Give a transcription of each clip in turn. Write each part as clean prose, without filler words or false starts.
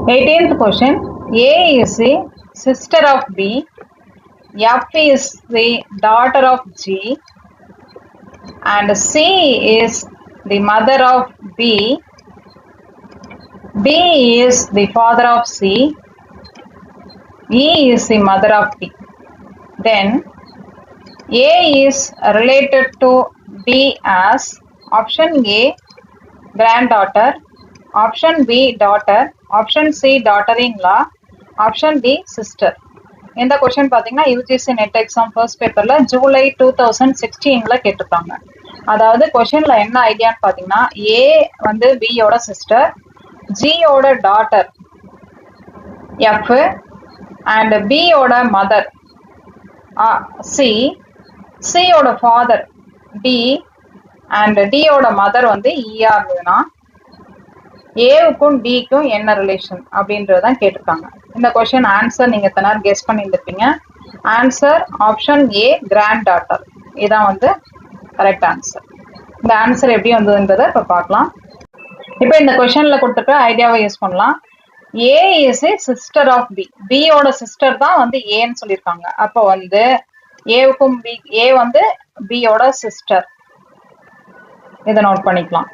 18th question. A is the sister of B. F is the daughter of G. And C is the mother of B. D is the father of C. E is the mother of D. Then A is related to D as option A, granddaughter, option B, daughter, option C, daughter-in-law, option D, sister. இந்த question பார்த்தீங்கன்னா UGC net exam first பேப்பர்ல ஜூலை 2016ல கேட்டிருக்காங்க. அதாவது கொஸ்டின்ல என்ன ஐடியான்னு பார்த்தீங்கன்னா A வந்து பியோட சிஸ்டர், ஜியோட டாட்டர் எஃப் அண்ட் பியோட மதர் சி, சியோட ஃபாதர் டி அண்ட் டியோட மதர் வந்து ஈயா இருந்ததுன்னா ஏவுக்கும் டிக்கும் என்ன ரிலேஷன் அப்படின்றதான் கேட்டிருக்காங்க. இந்த கொஸ்டின் ஆன்சர் நீங்க எத்தனை நேரம் கெஸ் பண்ணியிருந்திருப்பீங்க. Answer option A, granddaughter. இதான் வந்து கரெக்ட் ஆன்சர். இந்த ஆன்சர் எப்படி வந்ததுன்றதை இப்போ பார்க்கலாம். இப்போ இந்த கொஸ்டின்ல கொடுத்துருக்க ஐடியாவை யூஸ் பண்ணலாம். A is a sister of B. பியோட சிஸ்டர் தான் வந்து ஏன்னு சொல்லியிருக்காங்க. அப்போ வந்து ஏவுக்கும் பி, ஏ வந்து பியோட சிஸ்டர். இதை நோட் பண்ணிக்கலாம்.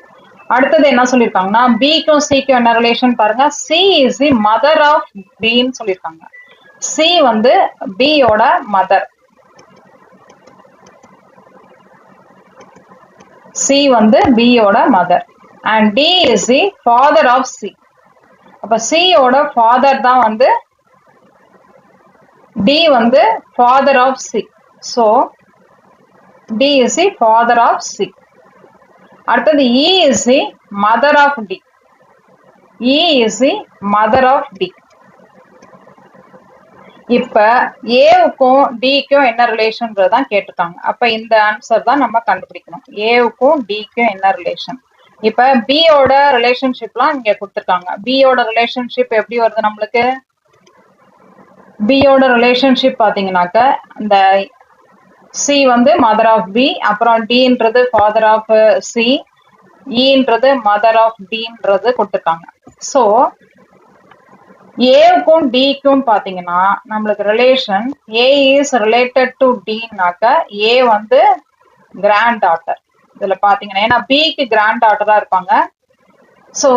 அடுத்தது என்ன சொல்லியிருக்காங்கன்னா பிக்கும் சிக்கும் என்ன ரிலேஷன் பாருங்க. C is the mother of பின்னு சொல்லியிருக்காங்க. சி வந்து பியோட மதர். சி வந்து பியோட mother. And D is the father of C. அப்ப சியோட ஃபாதர் தான் வந்து டி வந்து father of C. So D is the father of C. அடுத்தது E is the mother of D. E is the mother of D. இப்ப ஏவுக்கும் டிக்கும் என்ன ரிலேஷன்ன்றதான் கேட்டிருக்காங்க. அப்ப இந்த ஆன்சர் தான் நம்ம கண்டுபிடிக்கணும். ஏவுக்கும் டிக்கும் என்ன ரிலேஷன். இப்ப பியோட ரிலேஷன்ஷிப்லாம் இங்க கொடுத்துருக்காங்க. பியோட ரிலேஷன்ஷிப் எப்படி வருது நம்மளுக்கு. பியோட ரிலேஷன்ஷிப் பாத்தீங்கன்னாக்க இந்த சி வந்து மதர் ஆஃப் பி, அப்புறம் டின்றது ஃபாதர் ஆஃப் சி, இன்றது மதர் ஆஃப் டின்றது கொடுத்துருக்காங்க. ஸோ ஏவுக்கும் டிக்கும் பாத்தீங்கன்னா நம்மளுக்கு relation A is related to டின்னாக்க ஏ வந்து கிராண்ட் டாட்டர். இதுல பாத்தீங்கன்னா ஏன்னா பிக்கு கிராண்ட் டாட்டரா இருப்பாங்க. ஸோ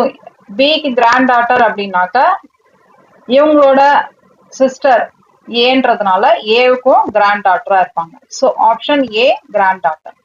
பிக்கு கிராண்ட் டாட்டர் அப்படின்னாக்க இவங்களோட சிஸ்டர் ஏன்றதுனால ஏவுக்கும் கிராண்ட் டாட்டரா இருப்பாங்க. So option A, grand daughter.